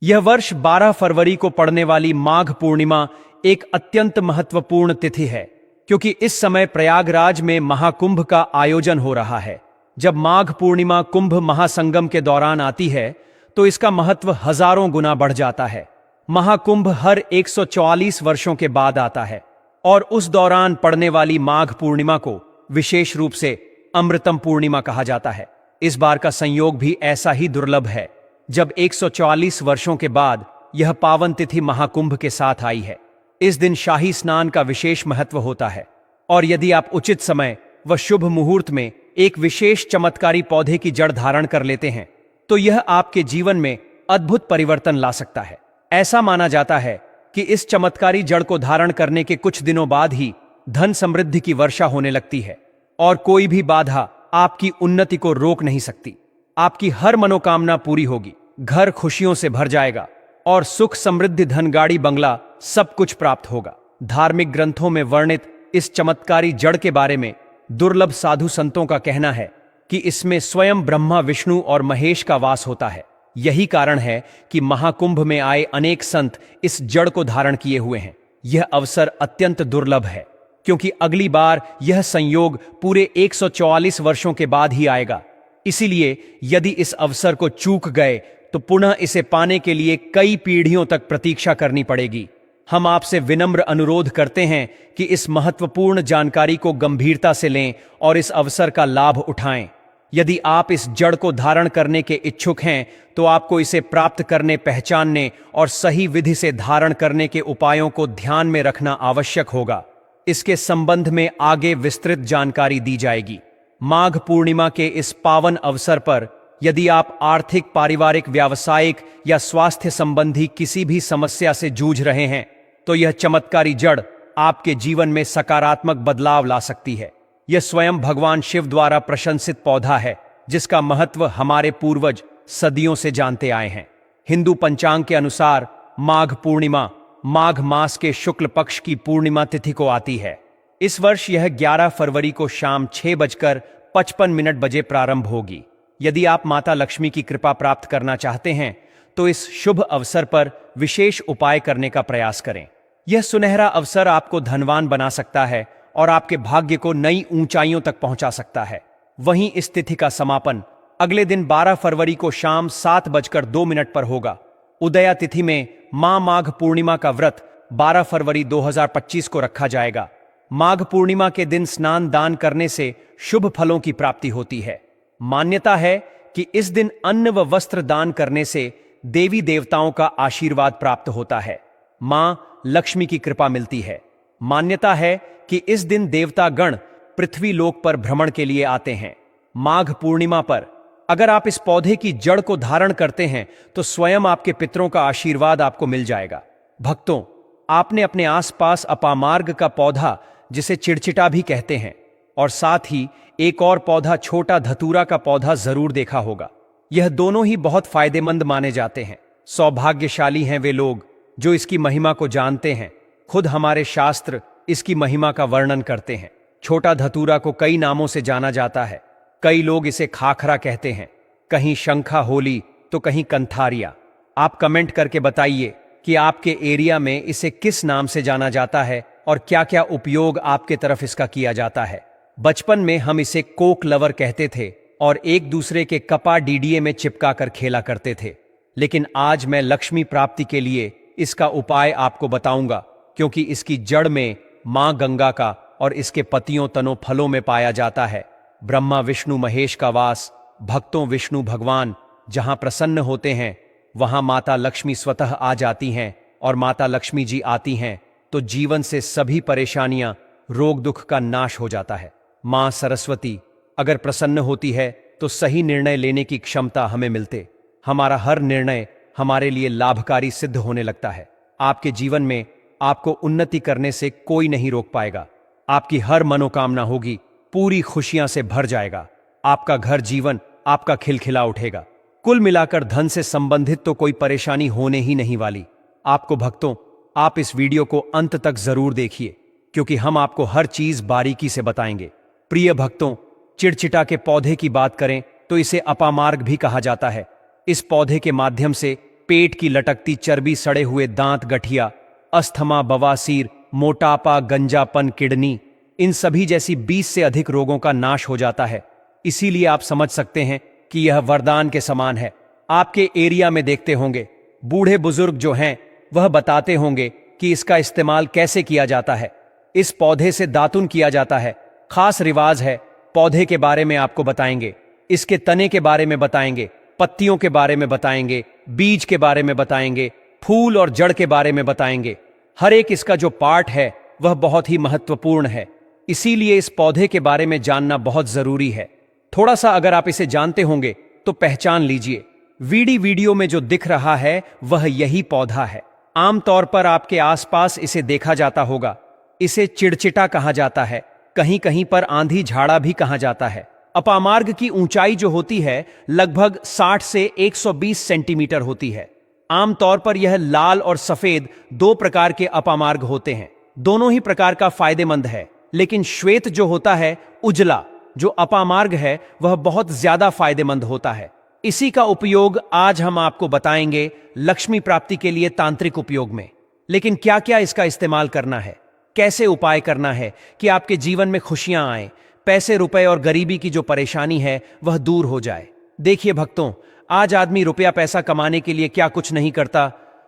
यह वर्ष 12 फरवरी को पड़ने वाली माघ पूर्णिमा एक अत्यंत महत्वपूर्ण तिथि है, क्योंकि इस समय प्रयागराज में महाकुंभ का आयोजन हो रहा है। जब माघ पूर्णिमा कुंभ महासंगम के दौरान आती है तो इसका महत्व हजारों गुना बढ़ जाता है। महाकुंभ हर 144 वर्षों के बाद आता है और उस दौरान पड़ने वाली माघ पूर्णिमा को विशेष रूप से अमृतम पूर्णिमा कहा जाता है। इस बार का संयोग भी ऐसा ही दुर्लभ है, जब 144 वर्षों के बाद यह पावन तिथि महाकुंभ के साथ आई है। इस दिन शाही स्नान का विशेष महत्व होता है और यदि आप उचित समय व शुभ मुहूर्त में एक विशेष चमत्कारी पौधे की जड़ धारण कर लेते हैं तो यह आपके जीवन में अद्भुत परिवर्तन ला सकता है। ऐसा माना जाता है कि इस चमत्कारी जड़ को धारण करने के कुछ दिनों बाद ही धन समृद्धि की वर्षा होने लगती है और कोई भी बाधा आपकी उन्नति को रोक नहीं सकती। आपकी हर मनोकामना पूरी होगी, घर खुशियों से भर जाएगा और सुख समृद्धि धन गाड़ी बंगला सब कुछ प्राप्त होगा। धार्मिक ग्रंथों में वर्णित इस चमत्कारी जड़ के बारे में दुर्लभ साधु संतों का कहना है कि इसमें स्वयं ब्रह्मा विष्णु और महेश का वास होता है। यही कारण है कि महाकुंभ में आए अनेक संत इस जड़ को धारण किए हुए हैं। यह अवसर अत्यंत दुर्लभ है क्योंकि अगली बार यह संयोग पूरे 144 वर्षों के बाद ही आएगा। इसीलिए यदि इस अवसर को चूक गए तो पुनः इसे पाने के लिए कई पीढ़ियों तक प्रतीक्षा करनी पड़ेगी। हम आपसे विनम्र अनुरोध करते हैं कि इस महत्वपूर्ण जानकारी को गंभीरता से लें और इस अवसर का लाभ उठाएं। यदि आप इस जड़ को धारण करने के इच्छुक हैं तो आपको इसे प्राप्त करने, पहचानने और सही विधि से धारण करने के उपायों को ध्यान में रखना आवश्यक होगा। इसके संबंध में आगे विस्तृत जानकारी दी जाएगी। माघ पूर्णिमा के इस पावन अवसर पर यदि आप आर्थिक, पारिवारिक, व्यावसायिक या स्वास्थ्य संबंधी किसी भी समस्या से जूझ रहे हैं तो यह चमत्कारी जड़ आपके जीवन में सकारात्मक बदलाव ला सकती है। यह स्वयं भगवान शिव द्वारा प्रशंसित पौधा है जिसका महत्व हमारे पूर्वज सदियों से जानते आए हैं। हिंदू पंचांग के अनुसार माघ पूर्णिमा माघ मास के शुक्ल पक्ष की पूर्णिमा तिथि को आती है। इस वर्ष यह 11 फरवरी को शाम 6:55 बजे प्रारंभ होगी। यदि आप माता लक्ष्मी की कृपा प्राप्त करना चाहते हैं तो इस शुभ अवसर पर विशेष उपाय करने का प्रयास करें। यह सुनहरा अवसर आपको धनवान बना सकता है और आपके भाग्य को नई ऊंचाइयों तक पहुंचा सकता है। वहीं इस तिथि का समापन अगले दिन 12 फरवरी को शाम 7:02 पर होगा। उदया तिथि में मां माघ पूर्णिमा का व्रत 12 फरवरी 2025 को रखा जाएगा। माघ पूर्णिमा के दिन स्नान दान करने से शुभ फलों की प्राप्ति होती है। मान्यता है कि इस दिन अन्न व वस्त्र दान करने से देवी देवताओं का आशीर्वाद प्राप्त होता है, मां लक्ष्मी की कृपा मिलती है। मान्यता है कि इस दिन देवता गण पृथ्वी लोक पर भ्रमण के लिए आते हैं। माघ पूर्णिमा पर अगर आप इस पौधे की जड़ को धारण करते हैं तो स्वयं आपके पितरों का आशीर्वाद आपको मिल जाएगा। भक्तों, आपने अपने आसपास अपामार्ग का पौधा, जिसे चिड़चिटा भी कहते हैं, और साथ ही एक और पौधा छोटा धतूरा का पौधा जरूर देखा होगा। यह दोनों ही बहुत फायदेमंद माने जाते हैं। सौभाग्यशाली हैं वे लोग जो इसकी महिमा को जानते हैं। खुद हमारे शास्त्र इसकी महिमा का वर्णन करते हैं। छोटा धतूरा को कई नामों से जाना जाता है। कई लोग इसे खाखरा कहते हैं, कहीं शंखा होली तो कहीं कंथारिया। आप कमेंट करके बताइए कि आपके एरिया में इसे किस नाम से जाना जाता है और क्या क्या उपयोग आपके तरफ इसका किया जाता है। बचपन में हम इसे कोक लवर कहते थे और एक दूसरे के कपा डीडीए में चिपका कर खेला करते थे। लेकिन आज मैं लक्ष्मी प्राप्ति के लिए इसका उपाय आपको बताऊंगा, क्योंकि इसकी जड़ में मां गंगा का और इसके पत्तियों, तनों, फलों में पाया जाता है ब्रह्मा विष्णु महेश का वास। भक्तों, विष्णु भगवान जहां प्रसन्न होते हैं वहां माता लक्ष्मी स्वतः आ जाती हैं और माता लक्ष्मी जी आती हैं तो जीवन से सभी परेशानियां, रोग दुख का नाश हो जाता है। मां सरस्वती अगर प्रसन्न होती है तो सही निर्णय लेने की क्षमता हमें मिलते। हमारा हर निर्णय हमारे लिए लाभकारी सिद्ध होने लगता है। आपके जीवन में आपको उन्नति करने से कोई नहीं रोक पाएगा। आपकी हर मनोकामना होगी, पूरी खुशियां से भर जाएगा। आपका घर जीवन आपका खिलखिला उठेगा। कुल मिलाकर धन से संबंधित तो कोई परेशानी होने ही नहीं वाली। आपको भक्तों, आप इस वीडियो को अंत तक जरूर देखिए, क्योंकि हम आपको हर चीज बारीकी से बताएंगे। प्रिय भक्तों, चिड़चिटा के पौधे की बात करें तो इसे अपामार्ग भी कहा जाता है। इस पौधे के माध्यम से पेट की लटकती चर्बी, सड़े हुए दांत, गठिया, अस्थमा, बवासीर, मोटापा, गंजापन, किडनी, इन सभी जैसी 20 से अधिक रोगों का नाश हो जाता है। इसीलिए आप समझ सकते हैं कि यह वरदान के समान है। आपके एरिया में देखते होंगे बूढ़े बुजुर्ग जो हैं वह बताते होंगे कि इसका इस्तेमाल कैसे किया जाता है। इस पौधे से दातुन किया जाता है, खास रिवाज है। पौधे के बारे में आपको बताएंगे, इसके तने के बारे में बताएंगे, पत्तियों के बारे में बताएंगे, बीज के बारे में बताएंगे, फूल और जड़ के बारे में बताएंगे। हर एक इसका जो पार्ट है वह बहुत ही महत्वपूर्ण है। इसीलिए इस पौधे के बारे में जानना बहुत जरूरी है। थोड़ा सा अगर आप इसे जानते होंगे तो पहचान लीजिए। वीडियो में जो दिख रहा है वह यही पौधा है। आमतौर पर आपके आसपास इसे देखा जाता होगा। इसे चिड़चिटा कहा जाता है, कहीं कहीं पर आंधी झाड़ा भी कहा जाता है। अपामार्ग की ऊंचाई जो होती है लगभग 60 से 120 सेंटीमीटर होती है। आमतौर पर यह लाल और सफेद दो प्रकार के अपामार्ग होते हैं। दोनों ही प्रकार का फायदेमंद है, लेकिन श्वेत जो होता है, उजला जो अपामार्ग है, वह बहुत ज्यादा फायदेमंद होता है। इसी का उपयोग आज हम आपको बताएंगे लक्ष्मी प्राप्ति के लिए तांत्रिक उपयोग में। लेकिन क्या क्या इसका इस्तेमाल करना है, कैसे उपाय करना है कि आपके जीवन में खुशियां आए, पैसे रुपए और गरीबी की जो परेशानी है वह दूर हो जाए। देखिए भक्तों, आज आदमी रुपया पैसा कमाने के लिए क्या कुछ नहीं करता,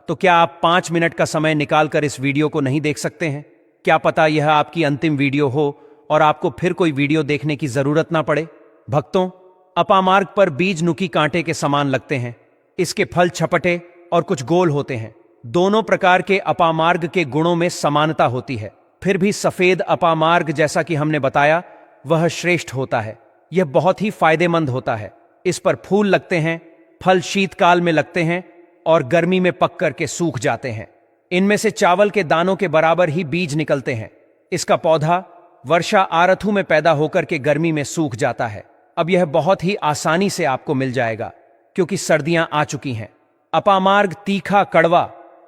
तो क्या आप 5 मिनट का समय निकालकर इस वीडियो को नहीं देख सकते हैं? क्या पता यह आपकी अंतिम वीडियो हो और आपको फिर कोई वीडियो देखने की जरूरत ना पड़े। भक्तों, अपामार्ग पर बीज नुकी कांटे के समान लगते हैं। इसके फल छपटे और कुछ गोल होते हैं। दोनों प्रकार के अपामार्ग के गुणों में समानता होती है। फिर भी सफेद अपामार्ग, जैसा कि हमने बताया, वह श्रेष्ठ होता है। यह बहुत ही फायदेमंद होता है। इस पर फूल लगते हैं, फल शीतकाल में लगते हैं और गर्मी में पक करके सूख जाते हैं। इनमें से चावल के दानों के बराबर ही बीज निकलते हैं। इसका पौधा वर्षा आरथू में पैदा होकर के गर्मी में सूख जाता है। अब यह बहुत ही आसानी से आपको मिल जाएगा क्योंकि सर्दियां आ चुकी हैं। अपामार्ग तीखा, कड़वा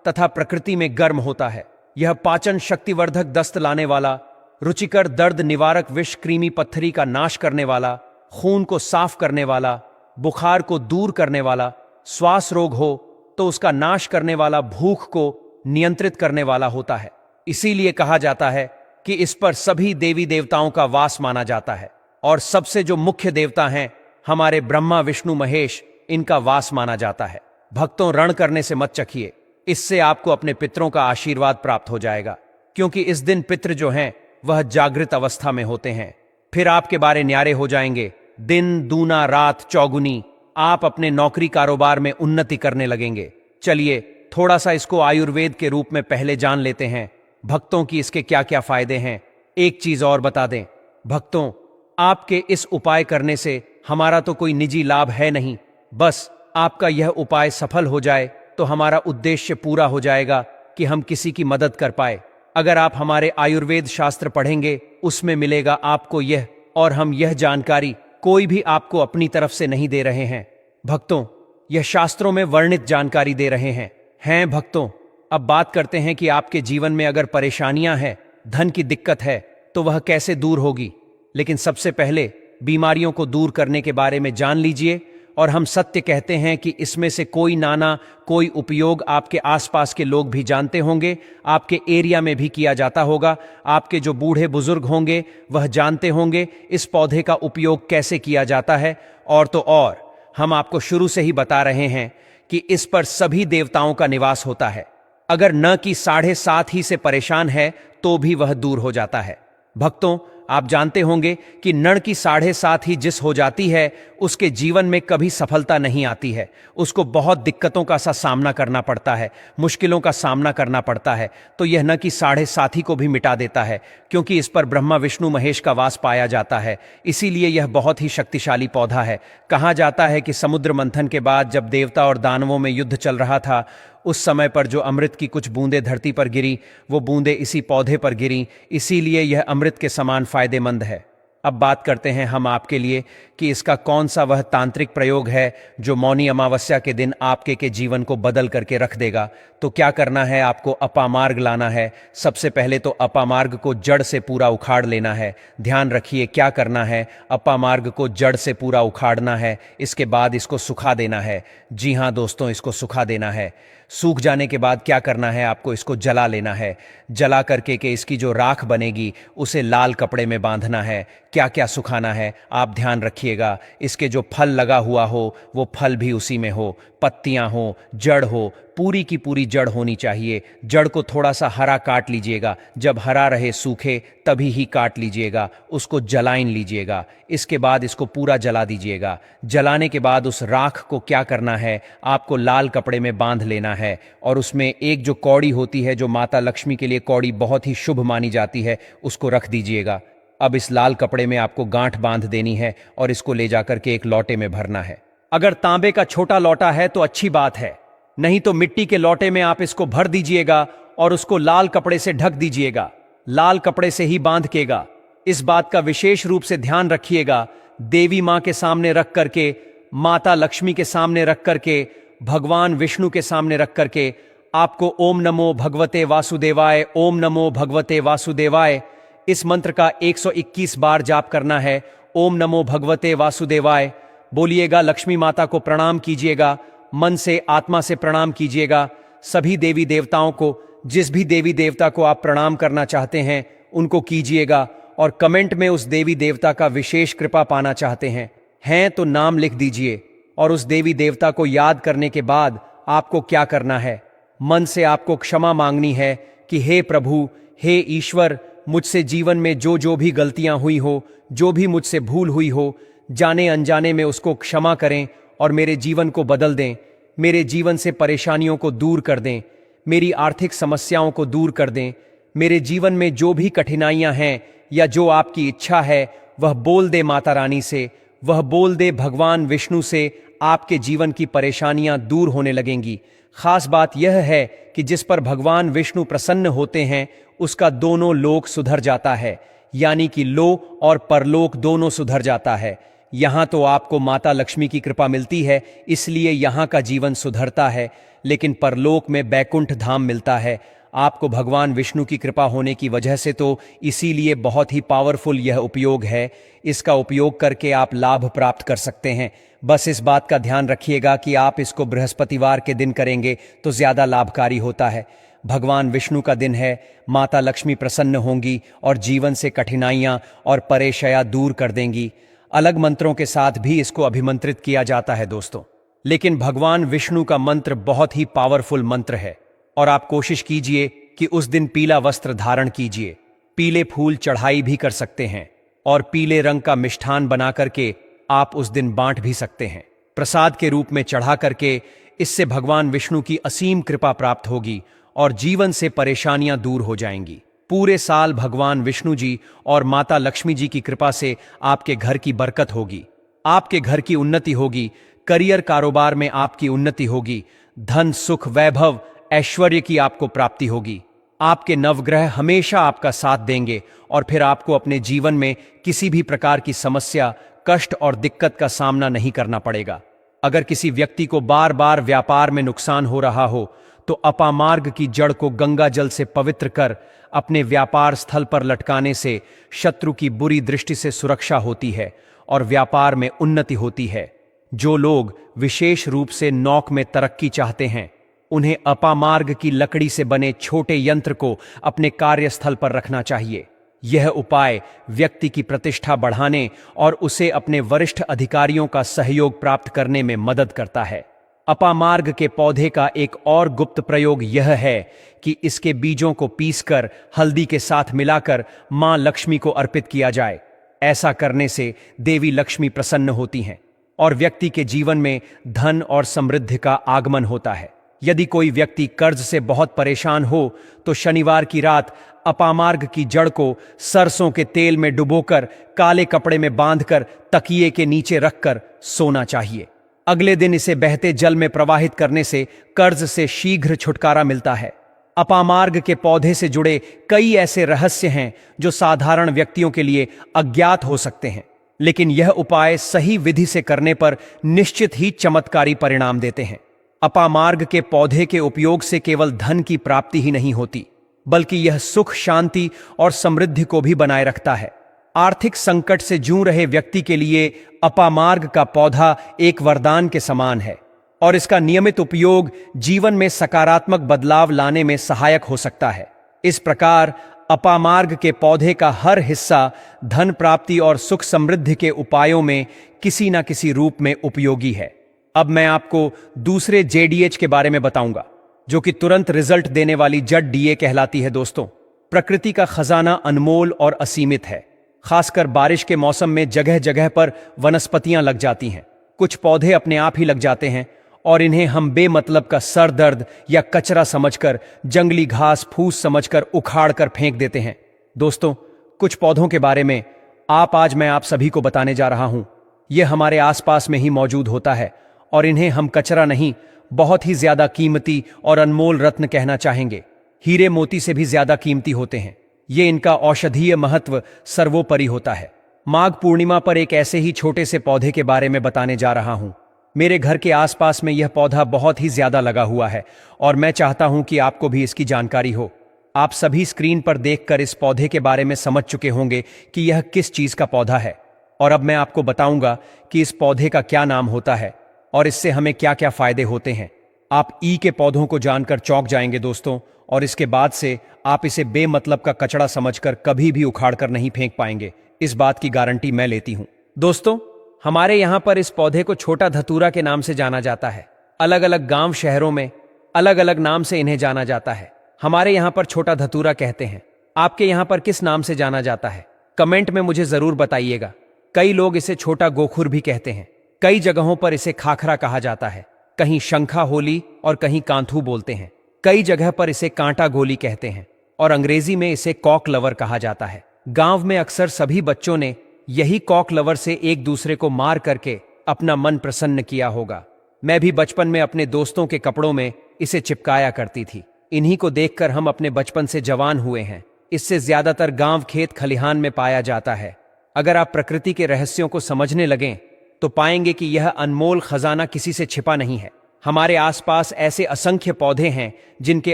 तथा प्रकृति में गर्म होता है। यह पाचन शक्तिवर्धक, दस्त लाने वाला, रुचिकर, दर्द निवारक, विष, कृमि, पत्थरी का नाश करने वाला, खून को साफ करने वाला, बुखार को दूर करने वाला, श्वास रोग हो तो उसका नाश करने वाला, भूख को नियंत्रित करने वाला होता है। इसीलिए कहा जाता है कि इस पर सभी देवी देवताओं का वास माना जाता है और सबसे जो मुख्य देवता हैं हमारे ब्रह्मा, विष्णु, महेश, इनका वास माना जाता है। भक्तों, रण करने से मत चखिए, इससे आपको अपने पितरों का आशीर्वाद प्राप्त हो जाएगा, क्योंकि इस दिन पितृ जो हैं वह जागृत अवस्था में होते हैं। फिर आपके बारे न्यारे हो जाएंगे। दिन दूना, रात चौगुनी, आप अपने नौकरी कारोबार में उन्नति करने लगेंगे। चलिए थोड़ा सा इसको आयुर्वेद के रूप में पहले जान लेते हैं भक्तों की इसके क्या क्या फायदे हैं। एक चीज और बता दें भक्तों, आपके इस उपाय करने से हमारा तो कोई निजी लाभ है नहीं, बस आपका यह उपाय सफल हो जाए तो हमारा उद्देश्य पूरा हो जाएगा कि हम किसी की मदद कर पाए। अगर आप हमारे आयुर्वेद शास्त्र पढ़ेंगे उसमें मिलेगा आपको यह, और हम यह जानकारी कोई भी आपको अपनी तरफ से नहीं दे रहे हैं भक्तों, यह शास्त्रों में वर्णित जानकारी दे रहे हैं भक्तों। अब बात करते हैं कि आपके जीवन में अगर परेशानियां हैं, धन की दिक्कत है, तो वह कैसे दूर होगी। लेकिन सबसे पहले बीमारियों को दूर करने के बारे में जान लीजिए। और हम सत्य कहते हैं कि इसमें से कोई नाना कोई उपयोग आपके आसपास के लोग भी जानते होंगे, आपके एरिया में भी किया जाता होगा। आपके जो बूढ़े बुजुर्ग होंगे वह जानते होंगे इस पौधे का उपयोग कैसे किया जाता है। और तो और हम आपको शुरू से ही बता रहे हैं कि इस पर सभी देवताओं का निवास होता है। अगर न कि 7.5 ही से परेशान है तो भी वह दूर हो जाता है। भक्तों, आप जानते होंगे कि नड़ की 7.5 ही जिस हो जाती है उसके जीवन में कभी सफलता नहीं आती है। उसको बहुत दिक्कतों का सा सामना करना पड़ता है, मुश्किलों का सामना करना पड़ता है। तो यह न कि 7.5 ही को भी मिटा देता है, क्योंकि इस पर ब्रह्मा, विष्णु, महेश का वास पाया जाता है। इसीलिए यह बहुत ही शक्तिशाली पौधा है। कहा जाता है कि समुद्र मंथन के बाद जब देवता और दानवों में युद्ध चल रहा था, उस समय पर जो अमृत की कुछ बूंदें धरती पर गिरी, वो बूंदें इसी पौधे पर गिरी। इसीलिए यह अमृत के समान फायदेमंद है। अब बात करते हैं हम आपके लिए कि इसका कौन सा वह तांत्रिक प्रयोग है जो मौनी अमावस्या के दिन आपके के जीवन को बदल करके रख देगा। तो क्या करना है, आपको अपामार्ग लाना है। सबसे पहले तो अपामार्ग को जड़ से पूरा उखाड़ लेना है। ध्यान रखिए क्या करना है, अपामार्ग को जड़ से पूरा उखाड़ना है। इसके बाद इसको सुखा देना है। जी हाँ दोस्तों, इसको सुखा देना है। सूख जाने के बाद क्या करना है, आपको इसको जला लेना है। जला करके के इसकी जो राख बनेगी उसे लाल कपड़े में बांधना है। क्या क्या सुखाना है आप ध्यान रखिएगा। इसके जो फल लगा हुआ हो वो फल भी उसी में हो, पत्तियां हो, जड़ हो, पूरी की पूरी जड़ होनी चाहिए। जड़ को थोड़ा सा हरा काट लीजिएगा, जब हरा रहे सूखे तभी ही काट लीजिएगा। उसको जलाइन लीजिएगा। इसके बाद इसको पूरा जला दीजिएगा। जलाने के बाद उस राख को क्या करना है, आपको लाल कपड़े में बांध लेना है और उसमें एक जो कौड़ी होती है, जो माता लक्ष्मी के लिए कौड़ी बहुत ही शुभ मानी जाती है, उसको रख दीजिएगा। अब इस लाल कपड़े में आपको गांठ बांध देनी है और इसको ले जाकर के एक लोटे में भरना है। अगर तांबे का छोटा लोटा है तो अच्छी बात है, नहीं तो मिट्टी के लोटे में आप इसको भर दीजिएगा और उसको लाल कपड़े से ढक दीजिएगा। लाल कपड़े से ही बांध केगा। इस बात का विशेष रूप से ध्यान रखिएगा। देवी मां के सामने रख करके, माता लक्ष्मी के सामने रख करके, भगवान विष्णु के सामने रख करके आपको ओम नमो भगवते वासुदेवाय, ओम नमो भगवते वासुदेवाय इस मंत्र का 121 बार जाप करना है। ओम नमो भगवते वासुदेवाय बोलिएगा। लक्ष्मी माता को प्रणाम कीजिएगा, मन से आत्मा से प्रणाम कीजिएगा। सभी देवी देवताओं को, जिस भी देवी देवता को आप प्रणाम करना चाहते हैं उनको कीजिएगा और कमेंट में उस देवी देवता का विशेष कृपा पाना चाहते हैं तो नाम लिख दीजिए। और उस देवी देवता को याद करने के बाद आपको क्या करना है, मन से आपको क्षमा मांगनी है कि हे प्रभु, हे ईश्वर, मुझसे जीवन में जो जो भी गलतियां हुई हो, जो भी मुझसे भूल हुई हो, जाने अनजाने में उसको क्षमा करें और मेरे जीवन को बदल दें। मेरे जीवन से परेशानियों को दूर कर दें, मेरी आर्थिक समस्याओं को दूर कर दें। मेरे जीवन में जो भी कठिनाइयां हैं या जो आपकी इच्छा है वह बोल दे माता रानी से, वह बोल दे भगवान विष्णु से। आपके जीवन की परेशानियां दूर होने लगेंगी। खास बात यह है कि जिस पर भगवान विष्णु प्रसन्न होते हैं उसका दोनों लोक सुधर जाता है, यानी कि लो और परलोक दोनों सुधर जाता है। यहां तो आपको माता लक्ष्मी की कृपा मिलती है, इसलिए यहां का जीवन सुधरता है, लेकिन परलोक में बैकुंठ धाम मिलता है। आपको भगवान विष्णु की कृपा होने की वजह से तो इसीलिए बहुत ही पावरफुल यह उपयोग है। इसका उपयोग करके आप लाभ प्राप्त कर सकते हैं। बस इस बात का ध्यान रखिएगा कि आप इसको बृहस्पतिवार के दिन करेंगे तो ज्यादा लाभकारी होता है। भगवान विष्णु का दिन है, माता लक्ष्मी प्रसन्न होंगी और जीवन से कठिनाइयां और परेशानियां दूर कर देंगी। अलग मंत्रों के साथ भी इसको अभिमंत्रित किया जाता है दोस्तों, लेकिन भगवान विष्णु का मंत्र बहुत ही पावरफुल मंत्र है। और आप कोशिश कीजिए कि उस दिन पीला वस्त्र धारण कीजिए। पीले फूल चढ़ाई भी कर सकते हैं और पीले रंग का मिष्ठान बना करके आप उस दिन बांट भी सकते हैं प्रसाद के रूप में चढ़ा करके। इससे भगवान विष्णु की असीम कृपा प्राप्त होगी और जीवन से परेशानियां दूर हो जाएंगी। पूरे साल भगवान विष्णु जी और माता लक्ष्मी जी की कृपा से आपके घर की बरकत होगी, आपके घर की उन्नति होगी, करियर कारोबार में आपकी उन्नति होगी, धन सुख वैभव ऐश्वर्य की आपको प्राप्ति होगी। आपके नवग्रह हमेशा आपका साथ देंगे और फिर आपको अपने जीवन में किसी भी प्रकार की समस्या, कष्ट और दिक्कत का सामना नहीं करना पड़ेगा। अगर किसी व्यक्ति को बार बार व्यापार में नुकसान हो रहा हो तो अपामार्ग की जड़ को गंगा जल से पवित्र कर अपने व्यापार स्थल पर लटकाने से शत्रु की बुरी दृष्टि से सुरक्षा होती है और व्यापार में उन्नति होती है। जो लोग विशेष रूप से नौक में तरक्की चाहते हैं उन्हें अपामार्ग की लकड़ी से बने छोटे यंत्र को अपने कार्यस्थल पर रखना चाहिए। यह उपाय व्यक्ति की प्रतिष्ठा बढ़ाने और उसे अपने वरिष्ठ अधिकारियों का सहयोग प्राप्त करने में मदद करता है। अपामार्ग के पौधे का एक और गुप्त प्रयोग यह है कि इसके बीजों को पीसकर हल्दी के साथ मिलाकर मां लक्ष्मी को अर्पित किया जाए। ऐसा करने से देवी लक्ष्मी प्रसन्न होती हैं और व्यक्ति के जीवन में धन और समृद्धि का आगमन होता है। यदि कोई व्यक्ति कर्ज से बहुत परेशान हो तो शनिवार की रात अपामार्ग की जड़ को सरसों के तेल में डुबोकर काले कपड़े में बांधकर तकिए के नीचे रखकर सोना चाहिए। अगले दिन इसे बहते जल में प्रवाहित करने से कर्ज से शीघ्र छुटकारा मिलता है। अपामार्ग के पौधे से जुड़े कई ऐसे रहस्य हैं जो साधारण व्यक्तियों के लिए अज्ञात हो सकते हैं, लेकिन यह उपाय सही विधि से करने पर निश्चित ही चमत्कारी परिणाम देते हैं। अपामार्ग के पौधे के उपयोग से केवल धन की प्राप्ति ही नहीं होती, बल्कि यह सुख, शांति और समृद्धि को भी बनाए रखता है। आर्थिक संकट से जूझ रहे व्यक्ति के लिए अपामार्ग का पौधा एक वरदान के समान है और इसका नियमित उपयोग जीवन में सकारात्मक बदलाव लाने में सहायक हो सकता है। इस प्रकार अपामार्ग के पौधे का हर हिस्सा धन प्राप्ति और सुख समृद्धि के उपायों में किसी न किसी रूप में उपयोगी है। अब मैं आपको दूसरे JDH के बारे में बताऊंगा, जो कि तुरंत रिजल्ट देने वाली जड़ DA कहलाती है। दोस्तों, प्रकृति का खजाना अनमोल और असीमित है। खासकर बारिश के मौसम में जगह जगह पर वनस्पतियां लग जाती हैं। कुछ पौधे अपने आप ही लग जाते हैं और इन्हें हम बेमतलब का सर दर्द या कचरा समझकर, जंगली घास फूस समझकर उखाड़ कर फेंक देते हैं। दोस्तों, कुछ पौधों के बारे में आज मैं आप सभी को बताने जा रहा हूं। यह हमारे आसपास में ही मौजूद होता है और इन्हें हम कचरा नहीं, बहुत ही ज्यादा कीमती और अनमोल रत्न कहना चाहेंगे। हीरे मोती से भी ज्यादा कीमती होते हैं। ये इनका औषधीय महत्व सर्वोपरि होता है। माघ पूर्णिमा पर एक ऐसे ही छोटे से पौधे के बारे में बताने जा रहा हूं। मेरे घर के आसपास में यह पौधा बहुत ही ज्यादा लगा हुआ है और मैं चाहता हूं कि आपको भी इसकी जानकारी हो। आप सभी स्क्रीन पर देखकर इस पौधे के बारे में समझ चुके होंगे कि यह किस चीज का पौधा है, और अब मैं आपको बताऊंगा कि इस पौधे का क्या नाम होता है और इससे हमें क्या क्या फायदे होते हैं। आप के पौधों को जानकर चौंक जाएंगे दोस्तों, और इसके बाद से आप इसे बेमतलब का कचरा समझकर कभी भी उखाड़कर नहीं फेंक पाएंगे। इस बात की गारंटी मैं लेती हूं। दोस्तों, हमारे यहां पर इस पौधे को छोटा धतूरा के नाम से जाना जाता है। अलग अलग गांव शहरों में अलग अलग नाम से इन्हें जाना जाता है। हमारे यहां पर छोटा धतूरा कहते हैं। आपके यहां पर किस नाम से जाना जाता है? कमेंट में मुझे जरूर बताइएगा। कई लोग इसे छोटा गोखुर भी कहते हैं। कई जगहों पर इसे खाखरा कहा जाता है, कहीं शंखा होली और कहीं कांथू बोलते हैं। कई जगह पर इसे कांटा गोली कहते हैं और अंग्रेजी में इसे कॉक लवर कहा जाता है। गांव में अक्सर सभी बच्चों ने यही कॉक लवर से एक दूसरे को मार करके अपना मन प्रसन्न किया होगा। मैं भी बचपन में अपने दोस्तों के कपड़ों में इसे चिपकाया करती थी। इन्हीं को देखकर हम अपने बचपन से जवान हुए हैं। इससे ज्यादातर गांव खेत खलिहान में पाया जाता है। अगर आप प्रकृति के रहस्यों को समझने लगें तो पाएंगे कि यह अनमोल खजाना किसी से छिपा नहीं है। हमारे आसपास ऐसे असंख्य पौधे हैं जिनके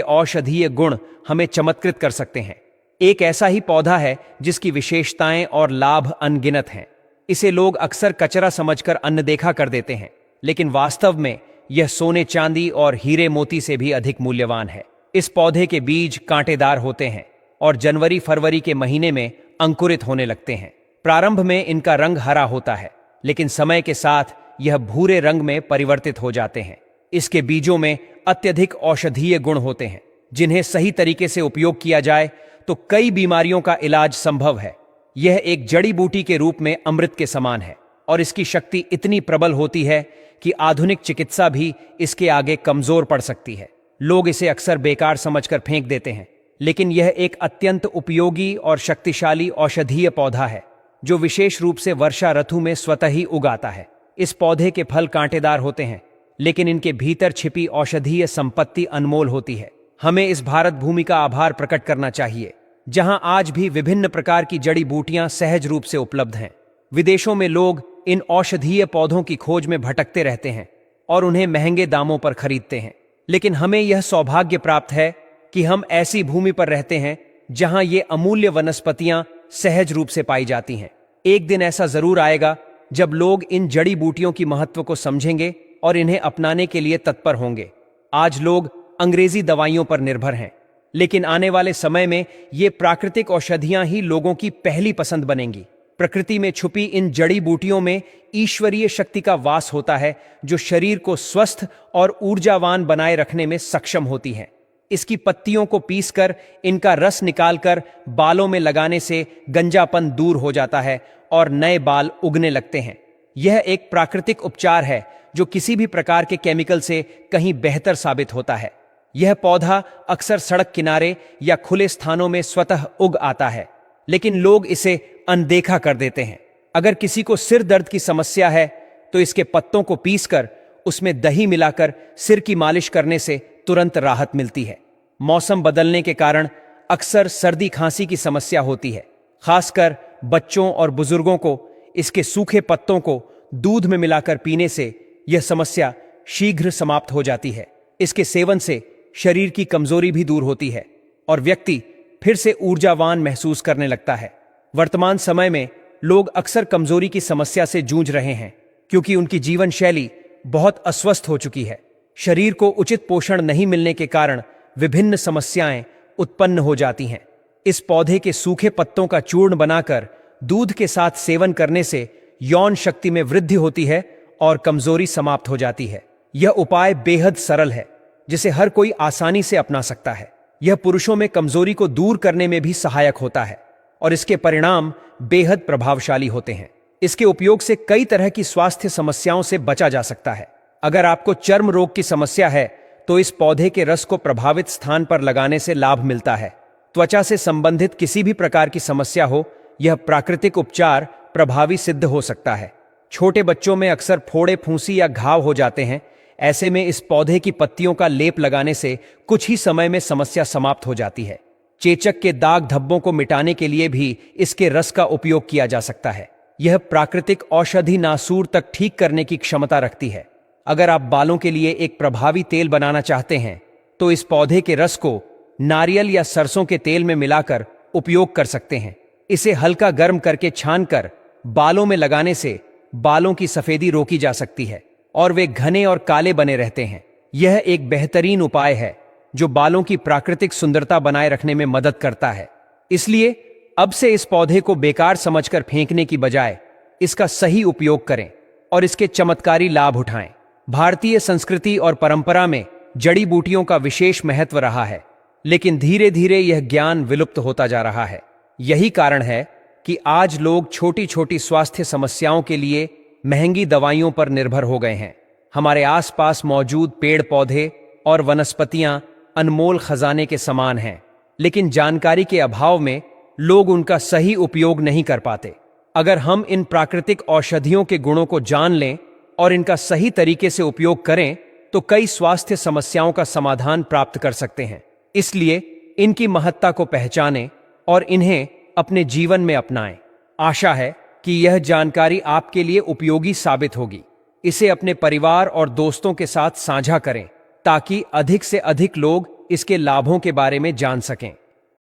औषधीय गुण हमें चमत्कृत कर सकते हैं। एक ऐसा ही पौधा है जिसकी विशेषताएं और लाभ अनगिनत हैं। इसे लोग अक्सर कचरा समझकर अनदेखा कर देते हैं, लेकिन वास्तव में यह सोने चांदी और हीरे मोती से भी अधिक मूल्यवान है। इस पौधे के बीज कांटेदार होते हैं और जनवरी फरवरी के महीने में अंकुरित होने लगते हैं। प्रारंभ में इनका रंग हरा होता है, लेकिन समय के साथ यह भूरे रंग में परिवर्तित हो जाते हैं। इसके बीजों में अत्यधिक औषधीय गुण होते हैं, जिन्हें सही तरीके से उपयोग किया जाए तो कई बीमारियों का इलाज संभव है। यह एक जड़ी बूटी के रूप में अमृत के समान है और इसकी शक्ति इतनी प्रबल होती है कि आधुनिक चिकित्सा भी इसके आगे कमजोर पड़ सकती है। लोग इसे अक्सर बेकार समझकर फेंक देते हैं, लेकिन यह एक अत्यंत उपयोगी और शक्तिशाली औषधीय पौधा है जो विशेष रूप से वर्षा ऋतु में स्वतः ही उगाता है। इस पौधे के फल कांटेदार होते हैं, लेकिन इनके भीतर छिपी औषधीय संपत्ति अनमोल होती है। हमें इस भारत भूमि का आभार प्रकट करना चाहिए, जहां आज भी विभिन्न प्रकार की जड़ी बूटियां सहज रूप से उपलब्ध हैं। विदेशों में लोग इन औषधीय पौधों की खोज में भटकते रहते हैं और उन्हें महंगे दामों पर खरीदते हैं, लेकिन हमें यह सौभाग्य प्राप्त है कि हम ऐसी भूमि पर रहते हैं जहां ये अमूल्य वनस्पतियां सहज रूप से पाई जाती हैं। एक दिन ऐसा जरूर आएगा जब लोग इन जड़ी बूटियों की महत्व को समझेंगे और इन्हें अपनाने के लिए तत्पर होंगे। आज लोग अंग्रेजी दवाइयों पर निर्भर हैं, लेकिन आने वाले समय में ये प्राकृतिक औषधियां ही लोगों की पहली पसंद बनेंगी। प्रकृति में छुपी इन जड़ी बूटियों में ईश्वरीय शक्ति का वास होता है, जो शरीर को स्वस्थ और ऊर्जावान बनाए रखने में सक्षम होती है। इसकी पत्तियों को पीसकर इनका रस निकालकर बालों में लगाने से गंजापन दूर हो जाता है और नए बाल उगने लगते हैं। यह एक प्राकृतिक उपचार है जो किसी भी प्रकार के केमिकल से कहीं बेहतर साबित होता है। यह पौधा अक्सर सड़क किनारे या खुले स्थानों में स्वतः उग आता है, लेकिन लोग इसे अनदेखा कर देते हैं। अगर किसी को सिर दर्द की समस्या है तो इसके पत्तों को पीसकर उसमें दही मिलाकर सिर की मालिश करने से तुरंत राहत मिलती है। मौसम बदलने के कारण अक्सर सर्दी खांसी की समस्या होती है। खासकर बच्चों और बुजुर्गों को इसके सूखे पत्तों को दूध में मिलाकर पीने से यह समस्या शीघ्र समाप्त हो जाती है। इसके सेवन से शरीर की कमजोरी भी दूर होती है और व्यक्ति फिर से ऊर्जावान महसूस करने लगता है। वर्तमान समय में लोग अक्सर कमजोरी की समस्या से जूझ रहे हैं क्योंकि उनकी जीवन शैली बहुत अस्वस्थ हो चुकी है। शरीर को उचित पोषण नहीं मिलने के कारण विभिन्न समस्याएं उत्पन्न हो जाती हैं। इस पौधे के सूखे पत्तों का चूर्ण बनाकर दूध के साथ सेवन करने से यौन शक्ति में वृद्धि होती है और कमजोरी समाप्त हो जाती है। यह उपाय बेहद सरल है जिसे हर कोई आसानी से अपना सकता है। यह पुरुषों में कमजोरी को दूर करने में भी सहायक होता है और इसके परिणाम बेहद प्रभावशाली होते हैं। इसके उपयोग से कई तरह की स्वास्थ्य समस्याओं से बचा जा सकता है। अगर आपको चर्म रोग की समस्या है तो इस पौधे के रस को प्रभावित स्थान पर लगाने से लाभ मिलता है। त्वचा से संबंधित किसी भी प्रकार की समस्या हो, यह प्राकृतिक उपचार प्रभावी सिद्ध हो सकता है। छोटे बच्चों में अक्सर फोड़े, फूंसी या घाव हो जाते हैं। ऐसे में इस पौधे की पत्तियों का लेप लगाने से कुछ ही समय में समस्या समाप्त हो जाती है। चेचक के दाग धब्बों को मिटाने के लिए भी इसके रस का उपयोग किया जा सकता है। यह प्राकृतिक औषधि नासूर तक ठीक करने की क्षमता रखती है। अगर आप बालों के लिए एक प्रभावी तेल बनाना चाहते हैं तो इस पौधे के रस को नारियल या सरसों के तेल में मिलाकर उपयोग कर सकते हैं। इसे हल्का गर्म करके छानकर बालों में लगाने से बालों की सफेदी रोकी जा सकती है और वे घने और काले बने रहते हैं। यह एक बेहतरीन उपाय है जो बालों की प्राकृतिक सुंदरता बनाए रखने में मदद करता है। इसलिए अब से इस पौधे को बेकार समझकर फेंकने की बजाय इसका सही उपयोग करें और इसके चमत्कारी लाभ उठाएं। भारतीय संस्कृति और परंपरा में जड़ी बूटियों का विशेष महत्व रहा है, लेकिन धीरे धीरे यह ज्ञान विलुप्त होता जा रहा है। यही कारण है कि आज लोग छोटी छोटी स्वास्थ्य समस्याओं के लिए महंगी दवाइयों पर निर्भर हो गए हैं। हमारे आसपास मौजूद पेड़ पौधे और वनस्पतियां अनमोल खजाने के समान हैं, लेकिन जानकारी के अभाव में लोग उनका सही उपयोग नहीं कर पाते। अगर हम इन प्राकृतिक औषधियों के गुणों को जान लें और इनका सही तरीके से उपयोग करें तो कई स्वास्थ्य समस्याओं का समाधान प्राप्त कर सकते हैं। इसलिए इनकी महत्ता को पहचानें और इन्हें अपने जीवन में अपनाएं। आशा है कि यह जानकारी आपके लिए उपयोगी साबित होगी। इसे अपने परिवार और दोस्तों के साथ साझा करें ताकि अधिक से अधिक लोग इसके लाभों के बारे में जान सकें।